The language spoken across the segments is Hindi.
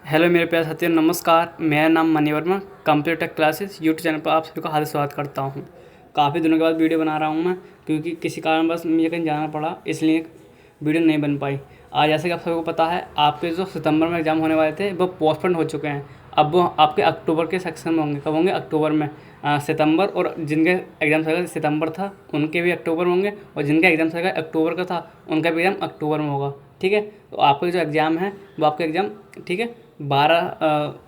हेलो मेरे प्यारे साथियों, नमस्कार। मेरा नाम Mani Verma. Computer tech classes YouTube channel पर आप सभी का हार्दिक स्वागत करता हूं। काफ़ी दिनों के बाद वीडियो बना रहा हूं मैं, क्योंकि किसी कारणवश मुझे कहीं जाना पड़ा, इसलिए वीडियो नहीं बन पाई। आज जैसे कि आप सभी को पता है, आपके जो सितंबर में एग्ज़ाम होने वाले थे वो पोस्टपोन हो चुके हैं। अब वो आपके अक्टूबर के सेक्शन में होंगे। कब होंगे? अक्टूबर में। सितंबर, और जिनके एग्ज़ाम चलेगा सितंबर था उनके भी अक्टूबर में होंगे, और जिनका एग्ज़ाम चलेगा अक्टूबर का था उनका भी एग्ज़ाम अक्टूबर में होगा। ठीक है, तो आपके जो एग्ज़ाम है वो आपके एग्ज़ाम, ठीक है, 12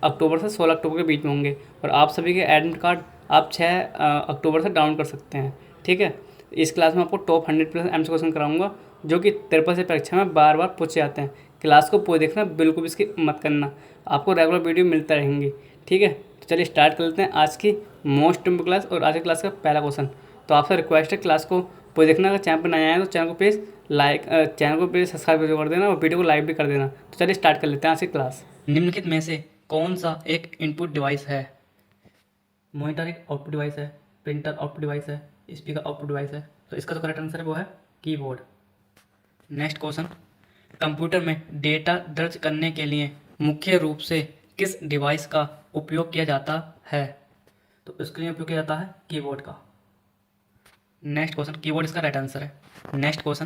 अक्टूबर से 16 अक्टूबर के बीच में होंगे। और आप सभी के एडमिट कार्ड आप 6 अक्टूबर से डाउनलोड कर सकते हैं। ठीक है, इस क्लास में आपको टॉप 100+ एमसी क्वेश्चन कराऊंगा, जो कि ट्रिपल सी परीक्षा में बार बार पूछे जाते हैं। क्लास को पूरी देखना, बिल्कुल भी इसकी मत करना। आपको रेगुलर वीडियो मिलता रहेंगी। ठीक है, तो चलिए स्टार्ट कर लेते हैं आज की मोस्ट इम्पोर्टेंट क्लास और आज की क्लास का पहला क्वेश्चन। तो आपसे रिक्वेस्ट है क्लास को पूरी देखना। अगर चैनल पर नए आए तो चैनल को प्लीज़ सब्सक्राइब कर देना और वीडियो को लाइक भी कर देना। तो चलिए स्टार्ट कर लेते हैं आज की क्लास। निम्नलिखित में से कौन सा एक इनपुट डिवाइस है? मॉनिटर एक आउटपुट डिवाइस है, प्रिंटर आउटपुट डिवाइस है, स्पीकर आउटपुट डिवाइस है। तो इसका जो करेक्ट आंसर है वो है कीबोर्ड। नेक्स्ट क्वेश्चन, कंप्यूटर में डेटा दर्ज करने के लिए मुख्य रूप से किस डिवाइस का उपयोग किया जाता है? तो इसके लिए उपयोग किया जाता है कीबोर्ड का। नेक्स्ट क्वेश्चन, कीबोर्ड इसका राइट आंसर है। Next question,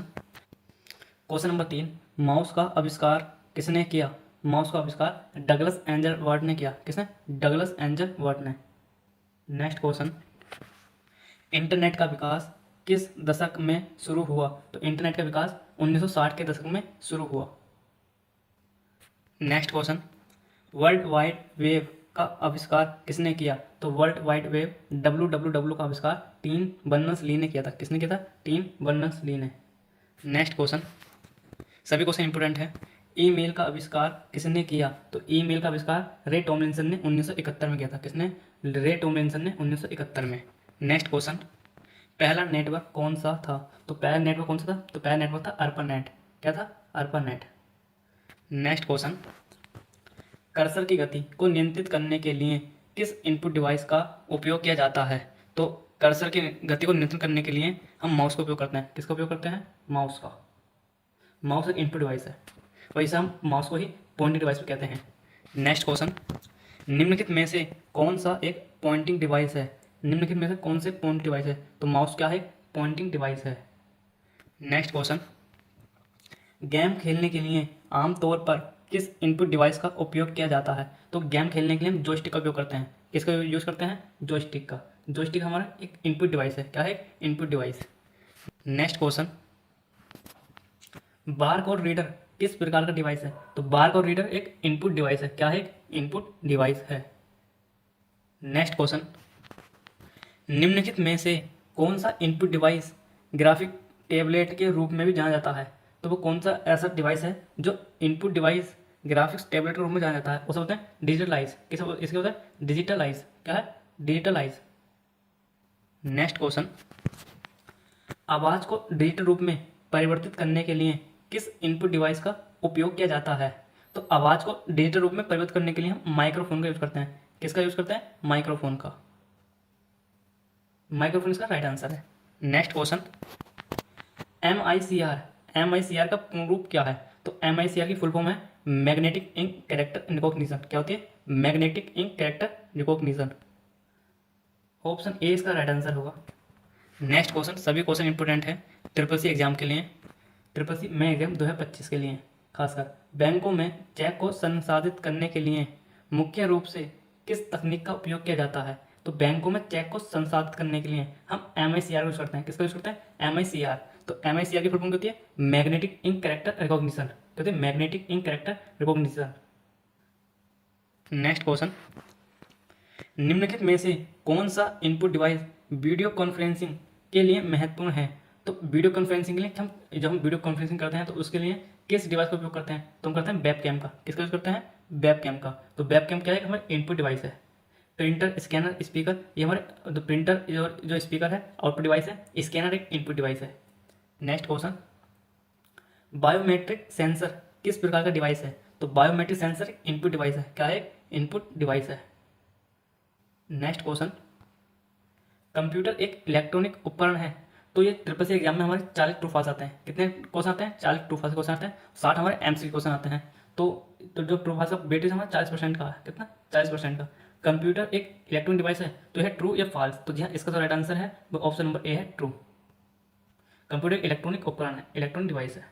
question number 3, mouse का आविष्कार किसने किया? माउस का आविष्कार डगलस एंजल वर्ड ने किया। किसने? डगलस एंजल वर्ड ने। नेक्स्ट क्वेश्चन, इंटरनेट का विकास किस दशक में शुरू हुआ? तो इंटरनेट का विकास 1960 के दशक में शुरू हुआ। Next question, world wide web का आविष्कार किसने किया? तो वर्ल्ड वाइड वेब WWW का आविष्कार टिम बर्नर्स ली ने किया था। किसने किया था? टिम बर्नर्स ली ने। नेक्स्ट क्वेश्चन, सभी क्वेश्चन इंपोर्टेंट है। ईमेल का आविष्कार किसने किया? तो ईमेल का आविष्कार रे टॉमलिंसन ने 1971 में किया था। किसने? रे टॉमलिंसन ने 1971 में। नेक्स्ट क्वेश्चन, पहला नेटवर्क कौन सा था? तो पहला नेटवर्क कौन सा था? तो पहला नेटवर्क था अर्पानेट। क्या था? अर्पानेट। नेक्स्ट क्वेश्चन, कर्सर की गति को नियंत्रित करने के लिए किस इनपुट डिवाइस का उपयोग किया जाता है? तो कर्सर की गति को नियंत्रित करने के लिए हम माउस का उपयोग करते हैं। किसका उपयोग करते हैं? माउस का। माउस एक इनपुट डिवाइस है, वैसे हम माउस को ही पॉइंटिंग डिवाइस भी कहते हैं। नेक्स्ट क्वेश्चन, निम्नलिखित में से कौन सा एक पॉइंटिंग डिवाइस है? निम्नलिखित में से कौन से पॉइंटिंग डिवाइस है? तो माउस क्या है? पॉइंटिंग डिवाइस है। नेक्स्ट क्वेश्चन, गेम खेलने के लिए आमतौर पर किस इनपुट डिवाइस का उपयोग किया जाता है? तो गेम खेलने के लिए हम जॉयस्टिक का उपयोग करते हैं। किसका यूज़ करते हैं? जॉयस्टिक का। जॉयस्टिक हमारा एक इनपुट डिवाइस है। क्या है? Input device. Next question, bar code reader किस प्रकार का डिवाइस है? तो बार कोड रीडर एक इनपुट डिवाइस है। क्या है? इनपुट डिवाइस है। नेक्स्ट क्वेश्चन, निम्नलिखित में से कौन सा इनपुट डिवाइस ग्राफिक टेबलेट के रूप में भी जाना जाता है? तो वो कौन सा ऐसा डिवाइस है जो इनपुट डिवाइस ग्राफिक्स टेबलेट के रूप में जाना जाता है? उसे बोलते हैं डिजिटलाइज। इसके बोलते हैं डिजिटलाइज। क्या है? डिजिटलाइज। नेक्स्ट क्वेश्चन, आवाज़ को डिजिटल रूप में परिवर्तित करने के लिए किस इनपुट डिवाइस का उपयोग किया जाता है? तो आवाज़ को डिजिटल रूप में परिवर्तित करने के लिए हम माइक्रोफोन का यूज़ करते हैं। किसका यूज़ करते हैं? माइक्रोफोन का। माइक्रोफोन इसका राइट आंसर है। नेक्स्ट क्वेश्चन, MICR का पूर्ण रूप क्या है? तो MICR की फुल फॉर्म है मैग्नेटिक इंक कैरेक्टर रिकॉग्निशन। क्या होती है? Magnetic ink character recognition. Option A इसका राइट आंसर होगा। नेक्स्ट क्वेश्चन, सभी क्वेश्चन इंपोर्टेंट है ट्रिपल सी एग्जाम के लिए, ट्रिपल सी में एग्जाम 2025 के लिए। खासकर बैंकों में चेक को संसाधित करने के लिए मुख्य रूप से किस तकनीक का उपयोग किया जाता है? तो बैंकों में चेक को संसाधित करने के लिए हम MICR यूज करते हैं। किसका यूज करते हैं? MICR। तो MICR की फुल फॉर्म होती है मैग्नेटिक इंक कैरेक्टर रिकॉग्निशन। कहते हैं magnetic ink character recognition. Next question, निम्नलिखित में से कौन सा इनपुट डिवाइस वीडियो कॉन्फ्रेंसिंग के लिए महत्वपूर्ण है? तो वीडियो कॉन्फ्रेंसिंग के लिए जब हम वीडियो कॉन्फ्रेंसिंग करते हैं तो उसके लिए किस डिवाइस का उपयोग करते हैं? तो हम करते हैं वेब कैम का। किसका यूज करते हैं? वेब कैम का। तो वेब कैम क्या है? हमारे इनपुट डिवाइस है। प्रिंटर, स्कैनर, स्पीकर, ये हमारे जो प्रिंटर जो स्पीकर है आउटपुट डिवाइस है, स्कैनर एक इनपुट डिवाइस है। नेक्स्ट क्वेश्चन, बायोमेट्रिक सेंसर किस प्रकार का डिवाइस है? तो बायोमेट्रिक सेंसर एक इनपुट डिवाइस है। क्या है? इनपुट डिवाइस है। नेक्स्ट क्वेश्चन, कंप्यूटर एक इलेक्ट्रॉनिक उपकरण है। तो ये ट्रिपल सी एग्जाम में हमारे 40 ट्रू फॉल्स आते हैं। कितने क्वेश्चन आते हैं? 40 ट्रू फॉल्स क्वेश्चन आते हैं। 60 हमारे MCQ क्वेश्चन आते हैं। तो जो ट्रू भाषा वेटेज हमारा 40% का है, कितना 40% का। कंप्यूटर एक इलेक्ट्रॉनिक डिवाइस है, तो यह ट्रू या फॉल्स, तो यहाँ इसका जो राइट आंसर है वो ऑप्शन नंबर ए है, ट्रू। कंप्यूटर इलेक्ट्रॉनिक उपकरण है, इलेक्ट्रॉनिक डिवाइस है।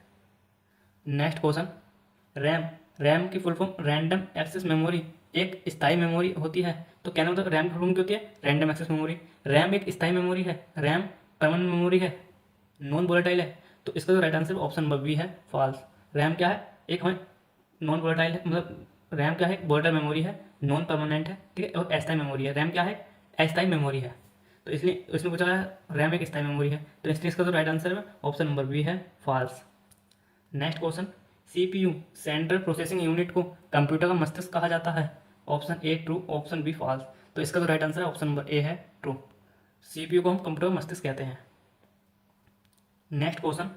Next question, RAM. रैम की full form random access memory एक स्थायी मेमोरी होती है। तो कहना मतलब रैम की फुल फॉर्म क्या होती है, रैंडम एक्सेस मेमोरी। रैम एक स्थायी मेमोरी है, रैम परमानेंट मेमोरी है, नॉन वोलेटाइल है। तो इसका जो right answer option number B है, फॉल्स। रैम क्या है, एक हमें नॉन वोलेटाइल है, मतलब रैम क्या है, वोलेटाइल मेमोरी है, नॉन परमानेंट है, ठीक है, और अस्थायी मेमोरी है। रैम क्या है, अस्थायी मेमोरी है। तो इसलिए उसने पूछा है रैम एक स्थायी मेमोरी है, तो इसलिए इसका जो राइट आंसर है ऑप्शन नंबर बी है, false. Next question, CPU central processing unit को कंप्यूटर का मस्तिष्क कहा जाता है। Option A true, option B false. तो इसका जो राइट आंसर है ऑप्शन नंबर ए है, ट्रू। सीपीयू को हम कंप्यूटर का मस्तिष्क कहते हैं। नेक्स्ट क्वेश्चन,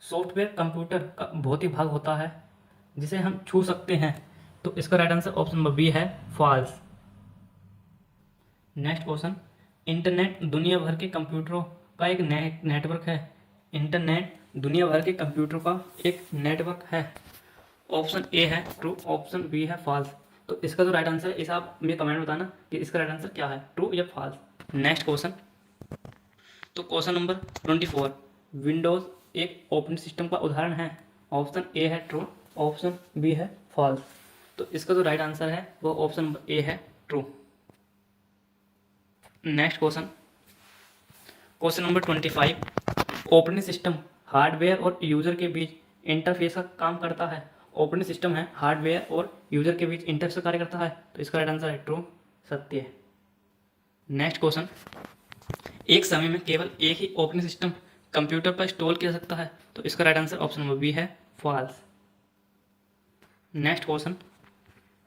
सॉफ्टवेयर कंप्यूटर का भौतिक भाग होता है जिसे हम छू सकते हैं। तो इसका right answer option number B है, फॉल्स। नेक्स्ट क्वेश्चन, इंटरनेट दुनिया भर के कंप्यूटरों का एक नेटवर्क है। इंटरनेट दुनिया भर के कंप्यूटरों का एक नेटवर्क है। ऑप्शन ए है ट्रू, ऑप्शन बी है फॉल्स। तो इसका जो राइट आंसर है, इस आप मुझे कमेंट में बताना कि इसका राइट आंसर क्या है, ट्रू या फॉल्स। नेक्स्ट क्वेश्चन, तो क्वेश्चन नंबर 24, विंडोज एक ऑपरेटिंग सिस्टम का उदाहरण है। ऑप्शन ए है ट्रू, ऑप्शन बी है फॉल्स। तो इसका जो राइट आंसर है वो ऑप्शन नंबर ए है, true. Next question, question number 25, operating system hardware और यूजर के बीच इंटरफेस का काम करता है। ऑपरेटिंग सिस्टम है, हार्डवेयर और यूजर के बीच इंटरफेस का कार्य करता है। तो इसका राइट आंसर है ट्रू, सत्य है। नेक्स्ट क्वेश्चन, एक समय में केवल एक ही ऑपरेटिंग सिस्टम कंप्यूटर पर इंस्टॉल किया जा सकता है। तो इसका right answer option number B है, false. Next question,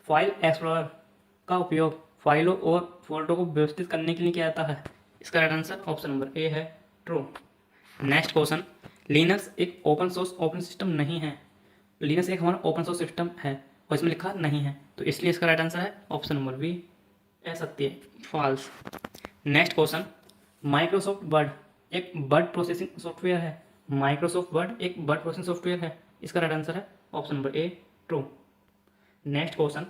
file explorer का उपयोग फाइलों और फोल्डरों को व्यवस्थित करने के लिए किया जाता है। इसका right answer option number A है, ट्रू। नेक्स्ट क्वेश्चन, लिनक्स एक ओपन सोर्स ऑपरेटिंग सिस्टम नहीं है। लिनक्स एक हमारा ओपन सोर्स सिस्टम है और इसमें लिखा नहीं है, तो इसलिए इसका राइट आंसर है ऑप्शन नंबर बी, सत्य है, false. Next question, Microsoft Word एक वर्ड प्रोसेसिंग सॉफ्टवेयर है। माइक्रोसॉफ्ट वर्ड एक वर्ड प्रोसेसिंग सॉफ्टवेयर है। इसका राइट आंसर है option number A, true. Next question,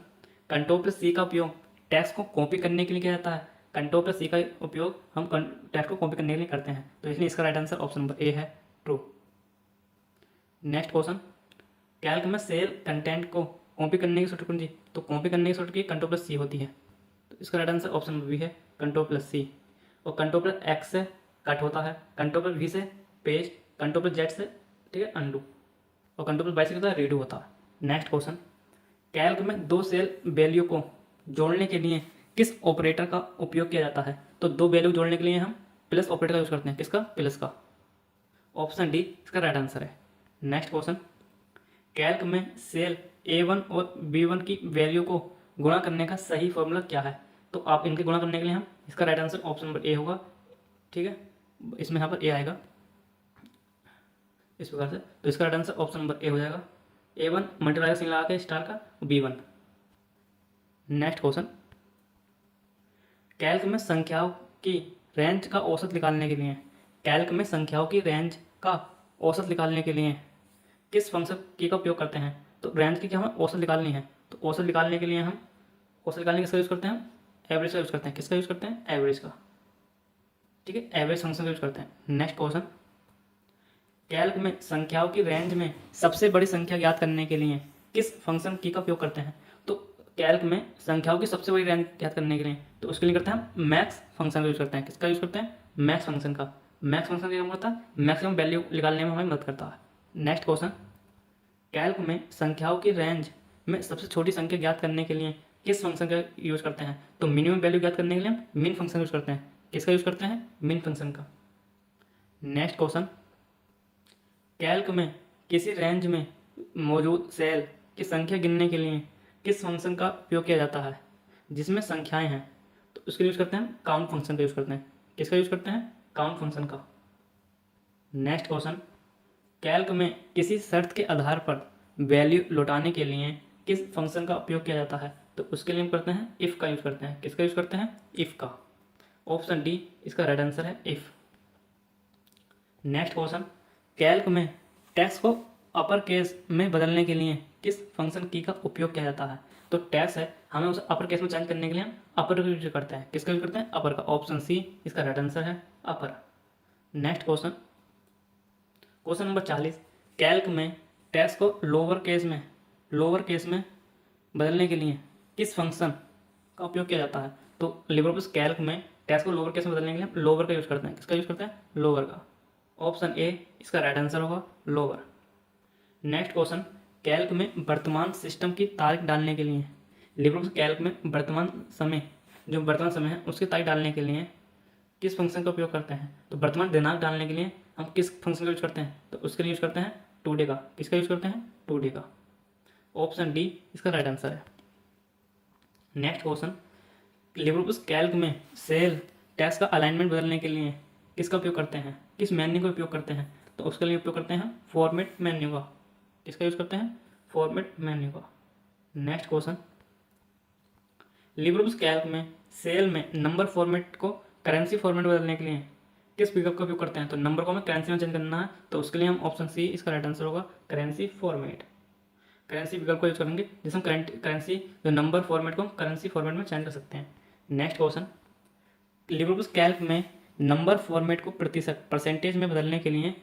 control plus C का उपयोग टेक्स्ट को कॉपी करने के लिए किया जाता है। कंट्रोल प्लस सी का उपयोग हम टेक्स्ट को कॉपी करने के लिए करते हैं, तो इसलिए इसका right answer option number A है, ट्रू। नेक्स्ट क्वेश्चन, कैल्क में सेल कंटेंट को कॉपी करने की शॉर्टकट कुंजी, तो कॉपी करने की शॉर्टकट कंट्रोल प्लस सी होती है। तो इसका right answer option number B है, कंट्रोल प्लस सी। और कंट्रोल प्लस एक्स से कट होता है, कंट्रोल प्लस वी से पेस्ट, कंट्रोल प्लस जेड से, ठीक है, अंडू, और कंट्रोल प्लस वाई से होता है रीडू होता है। नेक्स्ट क्वेश्चन, कैल्क में दो सेल वैल्यू को जोड़ने के लिए किस ऑपरेटर का उपयोग किया जाता है। तो दो वैल्यू जोड़ने के लिए हम प्लस ऑपरेटर का यूज करते हैं, किसका, प्लस का। ऑप्शन डी इसका राइट आंसर है। नेक्स्ट क्वेश्चन, कैल्क में सेल A1 और B1 की वैल्यू को गुणा करने का सही फॉर्मूला क्या है। तो आप इनके गुणा करने के लिए हम, इसका राइट आंसर ऑप्शन नंबर ए होगा, ठीक है, इसमें यहाँ पर ए आएगा इस प्रकार से। तो इसका राइट आंसर ऑप्शन नंबर ए हो जाएगा, A1 मल्टीप्लाई सिंह लगा के स्टार का B1। नेक्स्ट क्वेश्चन, कैल्क में संख्याओं की रेंज का औसत निकालने के लिए, कैल्क में संख्याओं की रेंज का औसत निकालने के लिए किस फंक्शन की का उपयोग करते हैं। तो रेंज की क्या हमें औसत निकालनी है, तो औसत निकालने के लिए हम, औसत निकालने किसका यूज़ करते हैं, एवरेज का यूज़ करते हैं। किसका यूज़ करते हैं, एवरेज का, ठीक है, एवरेज फंक्शन का यूज़ करते हैं। नेक्स्ट क्वेश्चन, कैल्क में संख्याओं की रेंज में सबसे बड़ी संख्या ज्ञात करने के लिए किस फंक्शन की का उपयोग करते हैं। तो कैल्क में संख्याओं की सबसे बड़ी रेंज ज्ञात करने के लिए, तो उसके लिए करते हैं हम मैक्स फंक्शन का यूज़ करते हैं। किसका यूज़ करते हैं, मैक्स फंक्शन का। मैक्स फंक्शन क्या काम करता है, मैक्सिमम वैल्यू निकालने में हमें मदद करता है। नेक्स्ट क्वेश्चन, कैल्क में संख्याओं की रेंज में सबसे छोटी संख्या ज्ञात करने के लिए किस फंक्शन का यूज़ करते हैं। तो मिनिमम वैल्यू ज्ञात करने के लिए हम मिन फंक्शन यूज़ करते हैं। किसका यूज़ करते हैं, मिन फंक्शन का। नेक्स्ट क्वेश्चन, कैल्क में किसी रेंज में मौजूद सेल की संख्या गिनने के लिए किस फंक्शन का उपयोग किया जाता है जिसमें संख्याएं हैं। तो उसके यूज़ करते हैं काउंट फंक्शन का यूज़ करते हैं। किसका यूज़ करते हैं, काउंट फंक्शन का। नेक्स्ट क्वेश्चन, कैल्क में किसी शर्त के आधार पर वैल्यू लौटाने के लिए किस फंक्शन का उपयोग किया जाता है। तो उसके लिए हम करते हैं इफ़ का यूज़ करते हैं। किसका यूज़ करते हैं, इफ़ का। ऑप्शन डी इसका राइट आंसर है, इफ़। नेक्स्ट क्वेश्चन, कैल्क में टेक्स्ट को अपर केस में बदलने के लिए किस फंक्शन की का उपयोग किया जाता है? तो टैक्स है, हमें उसे अपर केस में चेंज करने के लिए हम अपर का यूज करते हैं। किसका यूज करते हैं? अपर का। ऑप्शन सी इसका राइट आंसर है, upper. Next question, question number 40, Calc में टैक्स को लोअर केस में बदलने के लिए किस फंक्शन का उपयोग किया जाता है? तो लिब्रियोफिस कैल्क में टैक्स को लोअर केस में बदलने के लिए हम लोअर का यूज करते हैं। किसका यूज करते हैं? लोअर का। ऑप्शन ए इसका राइट आंसर होगा, लोअर। नेक्स्ट क्वेश्चन, कैल्क में वर्तमान सिस्टम की तारीख डालने के लिए, लिब्रियोफिस कैल्क में वर्तमान समय है उसकी तारीख डालने के लिए किस फंक्शन का उपयोग करते हैं? तो वर्तमान दिनांक डालने के लिए हम किस फंक्शन का यूज करते हैं? तो उसके लिए यूज करते हैं टुडे का। किसका यूज करते हैं? टुडे का। ऑप्शन डी इसका राइट आंसर है। नेक्स्ट क्वेश्चन, लिब्रियोफिस कैल्क में सेल टैक्स का अलाइनमेंट बदलने के लिए किसका उपयोग करते हैं? किस मेन्यू का उपयोग करते हैं? तो उसके लिए उपयोग करते हैं फॉर्मेट मेन्यू का। किसका यूज करते हैं? फॉर्मेट मेन्यू का। नेक्स्ट क्वेश्चन, लिब्रियोफिस कैल्क में सेल में नंबर फॉर्मेट को करेंसी फॉर्मेट बदलने के लिए किस विकल्प का उपयोग करते हैं? तो नंबर को हमें करेंसी में चेंज करना है, तो उसके लिए हम ऑप्शन सी इसका राइट आंसर होगा, करेंसी फॉर्मेट। करेंसी विकल्प का यूज करेंगे जिसमें करेंसी जो नंबर फॉर्मेट को करेंसी फॉर्मेट में चेंज कर सकते हैं। नेक्स्ट क्वेश्चन, लिब्रियोफिस कैल्क में नंबर फॉर्मेट को परसेंटेज में बदलने के लिए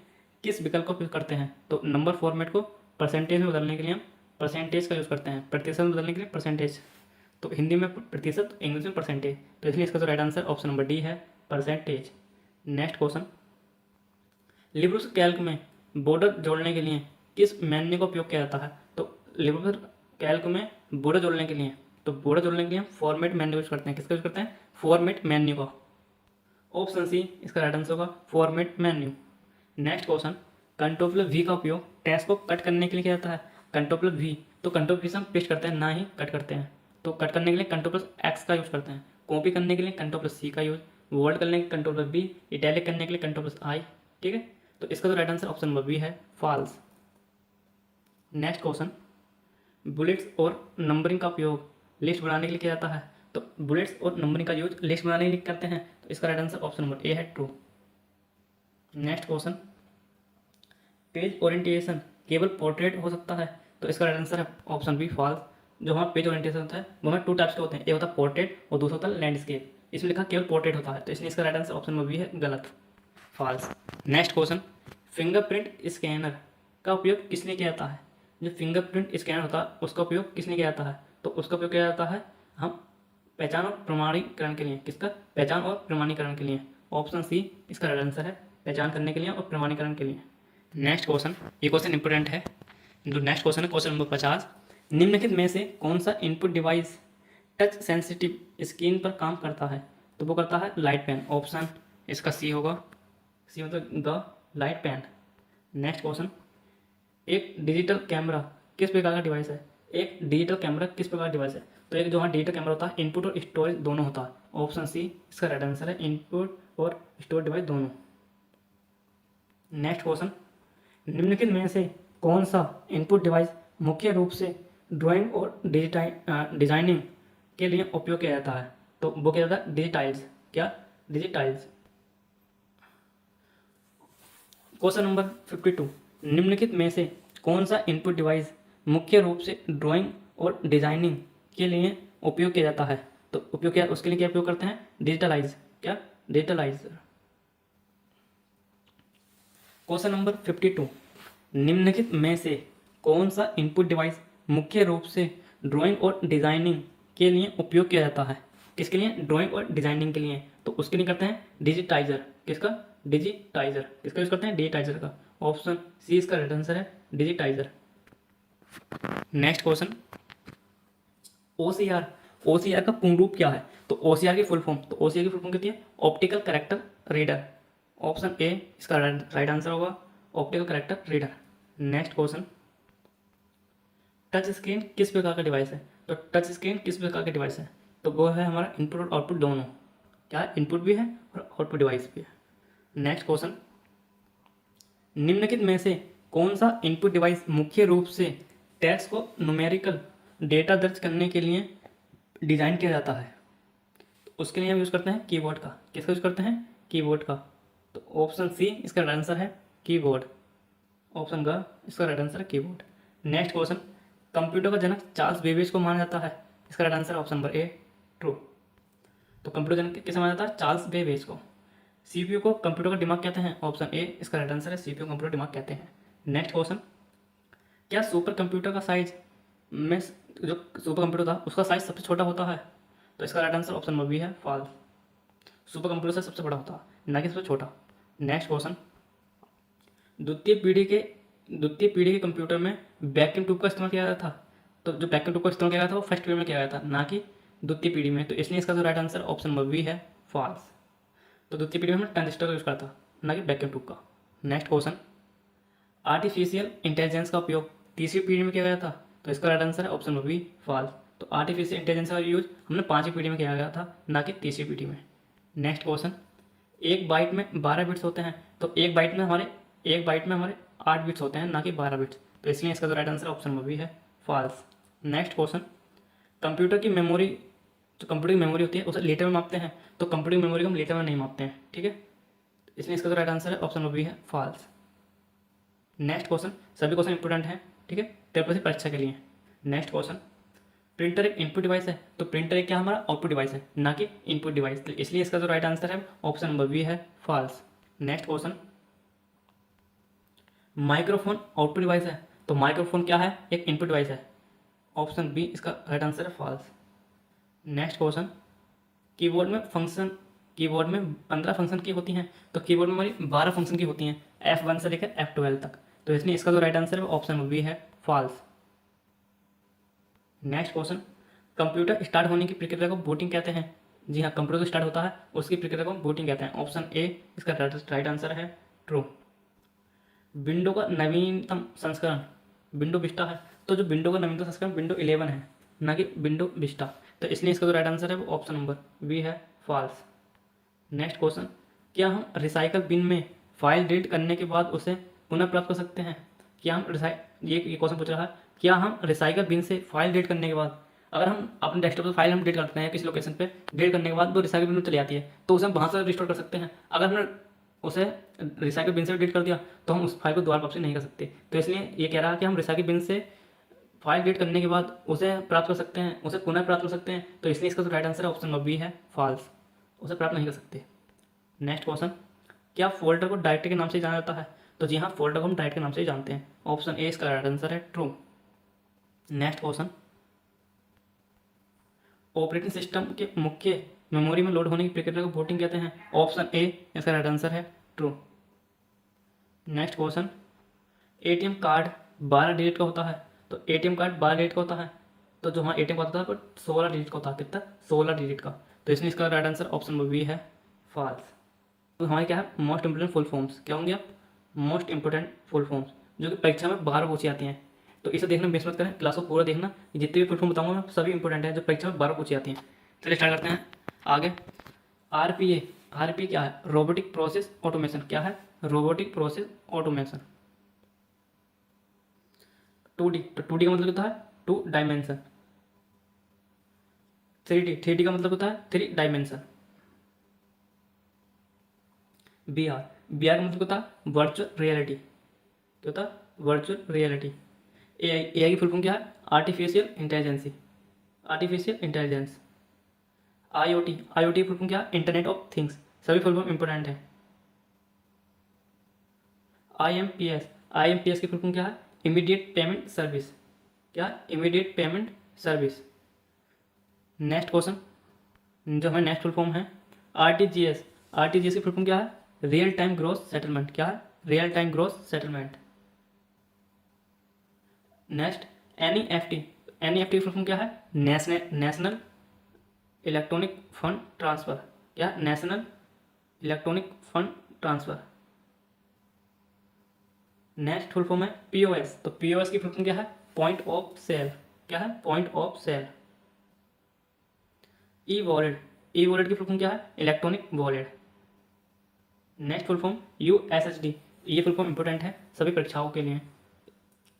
किस विकल्प का उपयोग करते हैं? तो नंबर फॉर्मेट को परसेंटेज में बदलने के लिए हम परसेंटेज का यूज करते हैं। प्रतिशत में बदलने के लिए परसेंटेज, तो हिंदी में प्रतिशत, इंग्लिश में परसेंटेज, तो इसलिए इसका जो right answer option number D है, percentage. Next question, LibreOffice Calc में बॉर्डर जोड़ने के लिए किस मेन्यू का उपयोग किया जाता है? तो लिब्रियोफिस कैल्क में बॉर्डर जोड़ने के लिए, तो बॉर्डर जोड़ने के लिए हम फॉर्मेट मेन्यू यूज करते हैं। किसका यूज करते हैं? फॉर्मेट मेन्यू का। ऑप्शन सी इसका राइट आंसर होगा, format menu. Next question, control we का उपयोग टेक्स्ट को कट करने के लिए किया जाता है। कंट्रोल वी, तो कंट्रोल वी से हम पेस्ट करते हैं, ना ही कट करते हैं। तो कट करने के लिए कंट्रोल एक्स का यूज करते हैं, कॉपी करने के लिए कंट्रोल सी का यूज, वर्ड करने के लिए कंट्रोल बी, इटैलिक करने के लिए कंट्रोल आई। ठीक है, तो इसका जो right answer option number B है, फॉल्स। नेक्स्ट क्वेश्चन, बुलेट्स और नंबरिंग का उपयोग लिस्ट बनाने के लिए किया जाता है। तो बुलेट्स और नंबरिंग का यूज लिस्ट बनाने के लिए करते हैं, तो इसका right answer option number A है, true. Next question, page orientation केवल पोर्ट्रेट हो सकता है, तो इसका राइट आंसर है ऑप्शन बी, फॉल्स। जो हमारा पेज ओरिएंटेशन होता है वो हमें टू टाइप्स के होते हैं, एक होता है पोर्ट्रेट और दूसरा होता है लैंडस्केप। इसमें लिखा केवल पोर्ट्रेट होता है, तो इसलिए इसका right answer option number B है, गलत, false. Next question, fingerprint scanner का उपयोग किसने किया जाता है? जो फिंगरप्रिंट स्कैनर होता है उसका उपयोग किसने किया जाता है? तो उसका उपयोग किया जाता है हम पहचान और प्रमाणीकरण के लिए। किसका? पहचान और प्रमाणीकरण के लिए। ऑप्शन सी इसका राइट आंसर है, पहचान करने के लिए और प्रमाणीकरण के लिए। नेक्स्ट क्वेश्चन, ये क्वेश्चन इंपोर्टेंट है। जो नेक्स्ट क्वेश्चन है क्वेश्चन नंबर 50, निम्नलिखित में से कौन सा input device touch sensitive screen पर काम करता है? तो वो करता है लाइट पेन। ऑप्शन इसका सी होगा, सी मतलब the light pen. Next question, एक डिजिटल कैमरा किस प्रकार का डिवाइस है? एक डिजिटल कैमरा किस प्रकार का डिवाइस है? तो एक जो हमारा डिजिटल कैमरा होता है इनपुट और स्टोरेज दोनों होता है। ऑप्शन सी इसका राइट आंसर है, इनपुट और स्टोरेज डिवाइस दोनों। नेक्स्ट क्वेश्चन, निम्नलिखित में से कौन सा इनपुट डिवाइस मुख्य रूप से ड्राइंग और डिजाइनिंग के लिए उपयोग किया जाता है? तो वो क्या जाता है? डिजिटाइल्स। क्या? डिजिटाइल्स। क्वेश्चन नंबर 52, निम्नलिखित में से कौन सा इनपुट डिवाइस मुख्य रूप से ड्राइंग और डिजाइनिंग के लिए उपयोग किया जाता है? तो उपयोग क्या, उसके लिए क्या उपयोग करते हैं? डिजिटलाइज। क्या? डिजिटलाइजर। क्वेश्चन नंबर 52, निम्नलिखित में से कौन सा इनपुट डिवाइस मुख्य रूप से ड्राइंग और डिजाइनिंग के लिए उपयोग किया जाता है? किसके लिए? ड्राइंग और डिजाइनिंग के लिए। तो उसके लिए करते हैं डिजिटाइजर। किसका? डिजिटाइजर। किसका यूज करते हैं? डिजिटाइजर का। ऑप्शन सी इसका राइट आंसर है, digitiser. Next question, OCR. OCR का पूर्ण रूप क्या है? तो ओसीआर की फुल फॉर्म, तो ओसीआर की फुल फॉर्म कितनी है? Optical character reader. Option A इसका राइट आंसर होगा, optical character reader. Next question, touch screen किस प्रकार का डिवाइस है? तो टच स्क्रीन किस प्रकार का डिवाइस है? तो वो है हमारा इनपुट और आउटपुट दोनों। क्या? इनपुट भी है और आउटपुट डिवाइस भी है। नेक्स्ट क्वेश्चन, निम्नलिखित में से कौन सा इनपुट डिवाइस मुख्य रूप से टेक्स्ट को न्यूमेरिकल डेटा दर्ज करने के लिए डिजाइन किया जाता है? तो उसके लिए हम यूज़ करते हैं कीबोर्ड का। किसका यूज़ करते हैं? कीबोर्ड का। तो ऑप्शन सी इसका राइट आंसर है, कीबोर्ड। ऑप्शन ग इसका राइट आंसर है, कीबोर्ड। नेक्स्ट क्वेश्चन, कंप्यूटर का जनक चार्ल्स बेबेज को माना जाता है? इसका right answer option number A true. तो कंप्यूटर जनक किसे माना जाता है? चार्ल्स बेबेज को। सीपीयू को कंप्यूटर का दिमाग कहते हैं? ऑप्शन ए इसका राइट आंसर है, सीपीयू कंप्यूटर दिमाग कहते हैं। नेक्स्ट क्वेश्चन, क्या सुपर कंप्यूटर का साइज में जो सुपर कंप्यूटर था उसका साइज सबसे छोटा होता है? तो इसका right answer option number B है, फॉल्स। सुपर कंप्यूटर से सबसे बड़ा होता है, ना कि सबसे छोटा। नेक्स्ट क्वेश्चन, द्वितीय पीढ़ी के कंप्यूटर में वैक्यूम ट्यूब का इस्तेमाल किया गया था? तो जो वैक्यूम ट्यूब का इस्तेमाल किया गया था वो फर्स्ट पीढ़ी में किया गया था, ना कि द्वितीय पीढ़ी में। तो इसलिए इसका जो right answer option number B है, फॉल्स। तो द्वितीय पीढ़ी में हमने ट्रांजिस्टर का यूज़ करा था, ना कि वैक्यूम ट्यूब का। नेक्स्ट क्वेश्चन, आर्टिफिशियल इंटेलिजेंस का उपयोग तीसरी पीढ़ी में किया गया था? तो इसका राइट आंसर है ऑप्शन नंबर बी, फॉल्स। तो आर्टिफिशियल इंटेलिजेंस का यूज हमने पांचवी पीढ़ी में किया गया था, ना कि तीसरी पीढ़ी में। नेक्स्ट क्वेश्चन, एक बाइट में 12 बिट्स होते हैं, तो एक बाइट में हमारे 8 बिट्स होते हैं, ना कि 12 बिट्स। तो इसलिए इसका जो right answer option number B है, फॉल्स। नेक्स्ट क्वेश्चन, कंप्यूटर की मेमोरी जो कंप्यूटर की मेमोरी होती है उसे लीटर में मापते हैं, तो कंप्यूटर की मेमोरी को हम लीटर में नहीं मापते हैं, ठीक है। इसलिए इसका जो राइट आंसर है ऑप्शन नंबर बी है, फॉल्स। नेक्स्ट क्वेश्चन, सभी क्वेश्चन इंपोर्टेंट हैं, ठीक है, तेरे परीक्षा के लिए। नेक्स्ट क्वेश्चन, प्रिंटर एक इनपुट डिवाइस है, तो प्रिंटर एक क्या हमारा आउटपुट डिवाइस है, ना कि इनपुट डिवाइस। तो इसलिए इसका जो राइट आंसर है ऑप्शन नंबर बी है, false. Next question, microphone output device है, तो माइक्रोफोन क्या है? एक इनपुट डिवाइस है। ऑप्शन बी इसका राइट आंसर है, फॉल्स। नेक्स्ट क्वेश्चन, कीबोर्ड में 15 फंक्शन की होती हैं, तो कीबोर्ड में हमारी 12 फंक्शन की होती हैं, F1 से लेकर F12 तक। तो इसलिए इसका जो राइट आंसर है ऑप्शन नंबर बी है, false. Next question, computer start होने की प्रक्रिया को बूटिंग कहते हैं? जी हाँ, कंप्यूटर जो स्टार्ट होता है उसकी प्रक्रिया को बूटिंग कहते हैं। ऑप्शन ए इसका राइट आंसर है, ट्रू। विंडो का नवीनतम संस्करण विंडो विस्टा है, तो जो विंडो का नवीनतम संस्करण विंडो 11 है, ना कि विंडो विस्टा। तो इसलिए इसका जो राइट आंसर है वो ऑप्शन नंबर बी है, फॉल्स। नेक्स्ट क्वेश्चन, क्या हम रिसाइकल बिन में फाइल डिलीट करने के बाद उसे पुनः प्राप्त कर सकते हैं? क्या हम ये क्वेश्चन पूछ रहा है, क्या हम रिसाइकल बिन से फाइल डिलीट करने के बाद, अगर हम अपने डेस्कटॉप से फाइल हम डिलीट करते हैं किसी लोकेशन पे, डिलीट करने के बाद वो रिसाइकल बिन में चली जाती है, तो उसे हम वहाँ से रिस्टोर कर सकते हैं। अगर हमने उसे रिसाइकल बिन से डिलीट कर दिया तो हम उस फाइल को दोबारा वापसी नहीं कर सकते। तो इसलिए ये कह रहा है कि हम रिसाइकल बिन से फाइल डिलीट करने के बाद उसे प्राप्त कर सकते हैं, उसे पुनः प्राप्त कर सकते हैं। तो इसलिए इसका जो राइट आंसर है ऑप्शन नंबर बी है, फॉल्स। उसे प्राप्त नहीं कर सकते। नेक्स्ट क्वेश्चन, क्या फोल्डर को डायरेक्टरी के नाम से जाना जाता है? तो जी हाँ, फोल्डर को हम डायरेक्टरी के नाम से ही जानते हैं। ऑप्शन ए इसका राइट आंसर है, true. Next question, operating system के मुख्य मेमोरी में लोड होने की प्रक्रिया को बूटिंग कहते हैं? ऑप्शन ए इसका राइट आंसर है, true. Next question, ATM card 12 digit का होता है, तो एटीएम कार्ड 12 डिजिट का होता है, तो जो हमारा एटीएम कार्ड होता है पर 16 डिजिट का होता है। कितना? 16 डिजिट का। तो इसलिए इसका right answer option number B है, फॉल्स। तो हमारे क्या है, मोस्ट इंपोर्टेंट फुल फॉर्म्स क्या होंगे आप? मोस्ट इंपोर्टेंट फुल फॉर्म्स, जो कि परीक्षा में 12 पूछी जाती हैं। तो इसे देखना मिस मत करें, क्लास को पूरा देखना, जितने भी फुल फॉर्म बताऊंगा मैं सभी इंपॉर्टेंट है, जो परीक्षा में 12 पूछी जाती हैं। चलिए स्टार्ट करते हैं आगे। आरपीए क्या है? Robotic process automation. क्या है? Robotic process automation. 2D, तो 2D का मतलब होता है 2 डायमेंशन। 3D का मतलब होता है 3 डायमेंशन। बीआर का मतलब होता है वर्चुअल रियलिटी। क्या होता है? Virtual reality. एआई की फुल फॉर्म क्या है? Artificial intelligence. IOT full form क्या है? Internet of things. सभी फुल फॉर्म इंपोर्टेंट है। आईएमपीएस की फुल फॉर्म क्या है? Immediate payment service. क्या? Immediate payment service. Next question, जो हमारे नेक्स्ट फुल फॉर्म है आरटीजीएस की फुल फॉर्म क्या है? Real time gross settlement. क्या है? Real time gross settlement. Next NEFT की फुल फॉर्म क्या है? National electronic fund transfer. क्या? National electronic fund transfer. Next full form है पीओएस, तो पीओएस की फुल फॉर्म क्या है? Point of sale. क्या है? Point of sale. E wallet की फुल फॉर्म क्या है? Electronic wallet. Next full form USSD, ये फुल फॉर्म इंपोर्टेंट है सभी परीक्षाओं के लिए।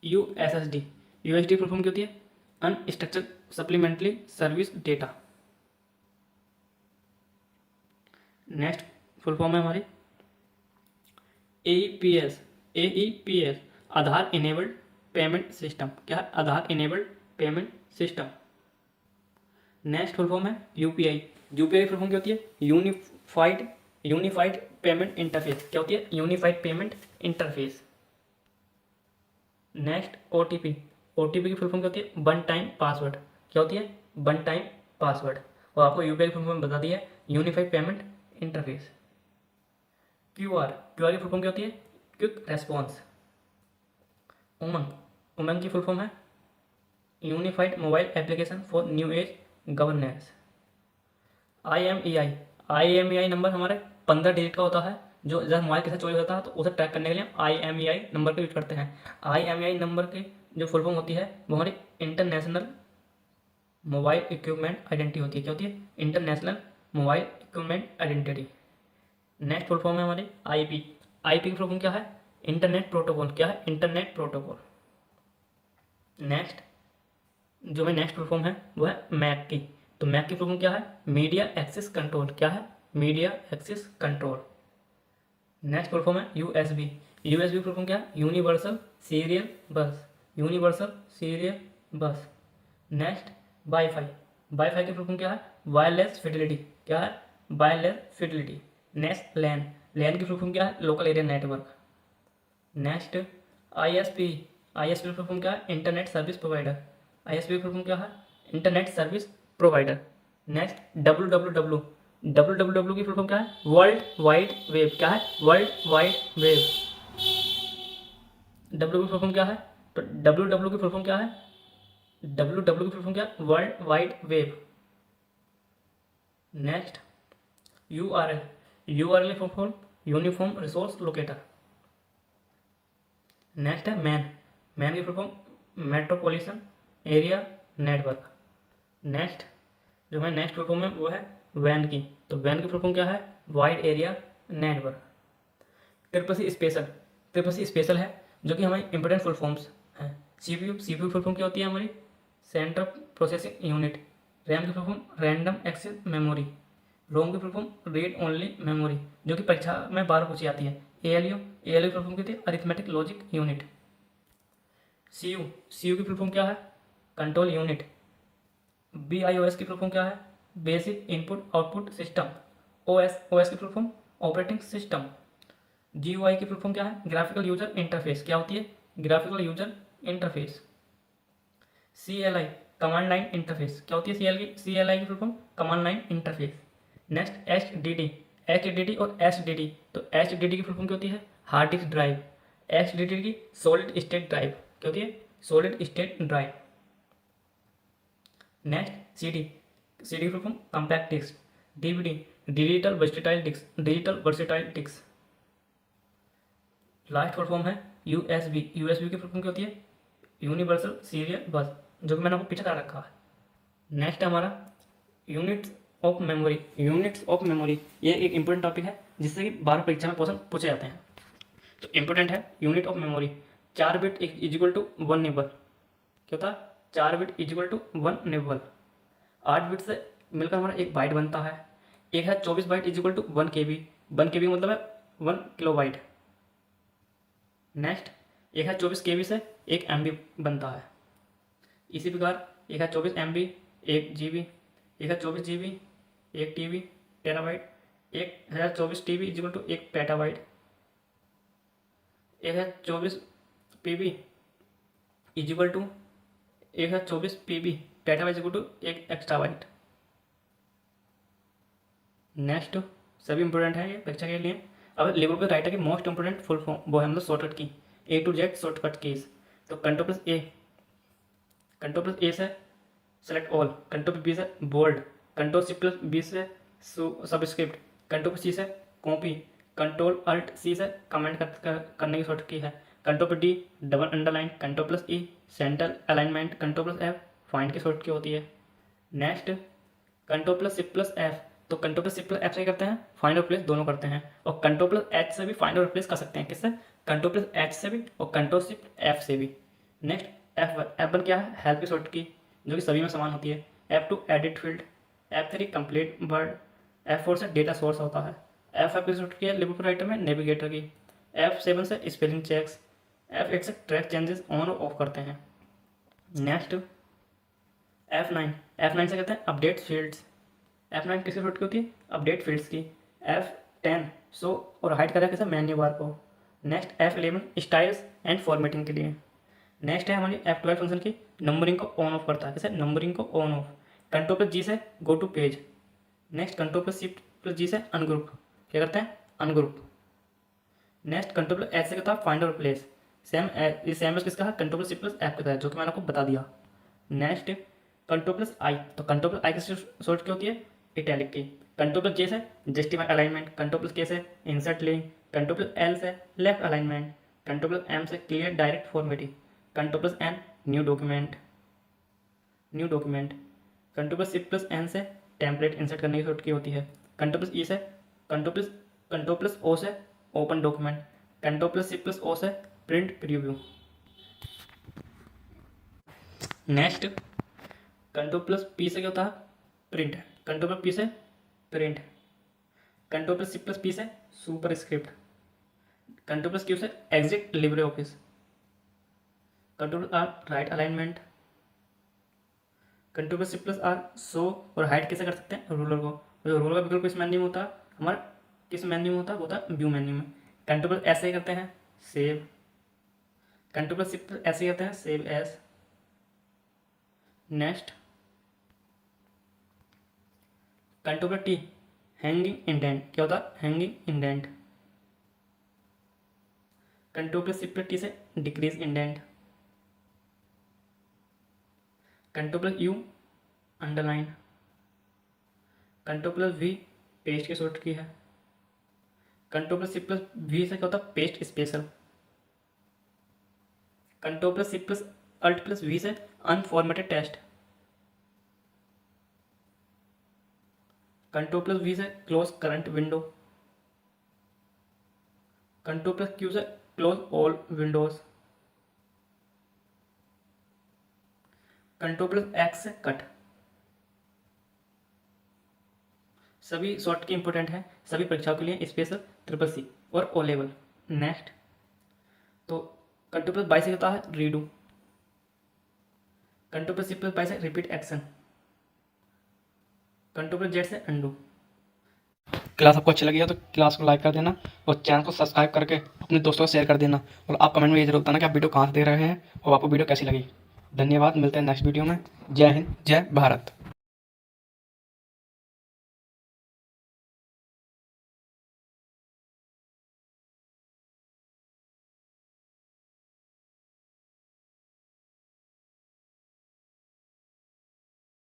यूएसडी फुल फॉर्म क्या होती है? Unstructured supplementary service data. Next full form है हमारी AEPS, Aadhaar enabled payment system, क्या है? Aadhaar enabled payment system. Next full form है यूपीआई। यूपीआई फुल फॉर्म क्या होती है? Unified payment interface. क्या होती है? Unified payment interface. Next OTP. OTP की फुल फॉर्म क्या होती है? One time password. क्या होती है? One time password. और आपको यूपीआई फुल फॉर्म बता दिया है, unified payment interface. QR. QR की फुल फॉर्म क्या होती है? Quick response. उमंग। उमंग की फुल फॉर्म है unified mobile application for new age governance. IMEI। IMEI number हमारे 15 डिजिट का होता है, जो जब मोबाइल के साथ चोरी होता है तो उसे ट्रैक करने के लिए IMEI नंबर का यूज करते हैं। IMEI नंबर की जो फुल फॉर्म होती है वो हमारी इंटरनेशनल मोबाइल इक्विपमेंट आइडेंटिटी होती है। क्या होती है? International mobile equipment identity. Next full form है हमारी IP। IP की फुल फॉर्म क्या है? Internet protocol. क्या है? Internet protocol. नेक्स्ट जो है नेक्स्ट फुल फॉर्म है वो है मैक की। तो मैक की फुल फॉर्म क्या है? Media access control. क्या है? Media access control. Next full form है USB। USB फुल फॉर्म क्या है? Universal serial bus. Universal serial bus. Next Wi-Fi. Wi-Fi की फुल फॉर्म क्या है? Wireless fidelity. क्या है? Wireless fidelity. Next LAN. LAN की फुल फॉर्म क्या है? Local area network. Next ISP। ISP की फुल फॉर्म क्या है? Internet service provider. ISP की फुल फॉर्म क्या है? Internet service provider. Next WWW। WWW की फुल फॉर्म क्या है? World wide web. क्या है? World wide web. W की फुल फॉर्म क्या है? तो WW की फुल फॉर्म क्या है? WW की फुल फॉर्म क्या है? World wide web. Next URL। URL की full form uniform resource locator. Next है मैन। मैन की full form metropolitan area network. Next जो है नेक्स्ट फुल फॉर्म है वो है वैन की। तो वैन की फुल फॉर्म क्या है? Wide area network. Triple C special है जो कि हमारी इंपॉर्टेंट फुल फॉर्म्स हैं। CPU फुल फॉर्म क्या होती है हमारी? Central processing unit. रैम की full form random access memory. ROM की full form read only memory, जो कि परीक्षा में बार पूछी जाती है। ALU की फुल फॉर्म क्या होती है? Arithmetic logic unit. CU की फुल फॉर्म क्या है? Control unit. BIOS की फुल फॉर्म क्या है? Basic input output system. OS की full form operating system. GUI की फुल फॉर्म क्या है? Graphical user interface. क्या होती है? Graphical user interface. CLI command line interface. क्या होती है? CLI की full form command line interface. Next HDD और SDD। तो HDD की फुल फॉर्म क्या होती है? Hard disk drive. SDD की सॉलिड स्टेट ड्राइव। क्या होती है? Solid state drive. Next CD की full form compact disc. DVD digital versatile disc. Last full form है USB। USB की फुल फॉर्म क्या होती है? यूनिवर्सल सीरियल बस, जो कि मैंने आपको पीछे कर रखा है। नेक्स्ट हमारा units of memory. Units of memory ये एक इंपॉर्टेंट टॉपिक है जिससे कि 12 परीक्षा में क्वेश्चन पूछे जाते हैं। तो इंपॉर्टेंट है unit of memory. 4 bit is equal to 1 nibble. क्या होता है? 4 bit is equal to 1 nibble. 8 bit से मिलकर हमारा एक बाइट बनता है। एक है 24 bite is equal to 1 KB। 1 KB मतलब है 1 किलोबाइट। नेक्स्ट एक है 24 KB से 1 MB बनता है। इसी प्रकार एक है 24 MB 1 GB। एक है 24 GB 1 TB टेराबाइट। एक है 24 TB इजिक्वल टू 1 पेटाबाइट। एक है 24 PB इजिक्वल टू एक है 24 PB petabyte is equal to 1 exabyte. Next सभी इंपॉर्टेंट है ये परीक्षा के लिए। अब लिबर पे राइटर की मोस्ट इंपॉर्टेंट फुल फॉर्म वो है मतलब शॉर्टकट की A to Z shortcut keys. तो कंट्रोल प्लस A से सेलेक्ट ऑल, कंट्रोल बी से bold, control C plus B से सबस्क्रिप्ट, कंट्रोल C से कॉपी, कंट्रोल अल्ट C से कमेंट करने की शॉर्टकट की है, control D double underline, control plus E centre alignment, control plus F find की शॉर्टकट की होती है। Next control plus C plus F। तो control plus C plus F से करते हैं फाइंड और रिप्लेस दोनों करते हैं, और कंट्रोल प्लस H से भी फाइंड और रिप्लेस कर सकते हैं। किससे? कंट्रोल प्लस H से भी और कंट्रोल शिफ्ट F से भी। नेक्स्ट F1 क्या है? हेल्प की शॉर्टकट की जो कि सभी में समान होती है। F2 edit field, F3 complete word, F4 से डेटा सोर्स होता है, F5 की शॉर्टकट की है लिबर राइटर में नेविगेटर की, F7 से स्पेलिंग चेक्स, F8 से ट्रैक चेंजेस ऑन और ऑफ करते हैं। नेक्स्ट F9 से कहते हैं अपडेट फील्ड्स। F9 किसकी शॉर्ट की होती है? अपडेट फील्ड्स की। F10 शो और हाइड करा कैसे? मेन्यू बार को। Next F11 styles and formatting के लिए। नेक्स्ट है हमारी F12 फंक्शन की, नंबरिंग को ऑन ऑफ करता है। कैसे? नंबरिंग को on off. Control plus G से go to page. Next control plus shift plus G से अनग्रुप। क्या करते हैं? Ungroup. Next control plus H से कहता है फाइंड और प्लेस। सेम एस किसका है? Control plus shift plus F का है, जो कि मैंने आपको बता दिया। नेक्स्ट कंट्रोल प्लस आई, तो कंट्रोल प्लस आई किस शॉर्ट की होती है? इटैलिक की। कंट्रोल प्लस जे से justify alignment. Control plus K से insert link. Control plus L से left alignment. Control plus M से clear direct formatting. Control plus N new document. Control plus shift plus N से टेम्पलेट इंसर्ट करने की शॉर्ट की होती है। कंट्रोल प्लस ई से कंट्रोल प्लस ओ से open document. Control plus shift plus O से print preview. Next control plus P से क्या होता है? प्रिंट। कंट्रोल प्लस पी से print. Control plus shift plus P से superscript. Control plus Q से exit libre office. Control R right alignment. Control plus shift plus R show और हाइड कैसे कर सकते हैं? रूलर को। जो रूलर का विकल्प किस मेन्यू में होता है? हमारा किस मेन्यू में होता है? वो होता है व्यू मेन्यू में। कंट्रोल प्लस ऐसे ही करते हैं save. Control plus shift plus ऐसे ही करते हैं save as. Next control plus T hanging indent. क्या होता है? Hanging indent. Control plus shift plus T से decrease indent. Control plus U underline. Control plus V paste की शॉर्ट की है। Control plus shift plus V से क्या होता है? Paste special. Control plus shift plus alt plus V से unformatted text. Control plus V से close current window. Control plus Q से close all windows. Control plus X से कट। सभी शॉर्ट की इंपॉर्टेंट है सभी परीक्षाओं के लिए, स्पेशल CCC और ओ लेवल। नेक्स्ट तो कंट्रोल प्लस बाई से होता है redo. Control plus shift plus Y से repeat action. Control plus Z से अंडू। क्लास आपको अच्छी लगी है तो क्लास को लाइक कर देना और चैनल को सब्सक्राइब करके अपने दोस्तों को शेयर कर देना। और आप कमेंट में ये जरूर बताना कि आप वीडियो कहाँ से देख रहे हैं और आपको वीडियो कैसी लगी। धन्यवाद, मिलते हैं नेक्स्ट वीडियो में। जय हिंद, जय भारत।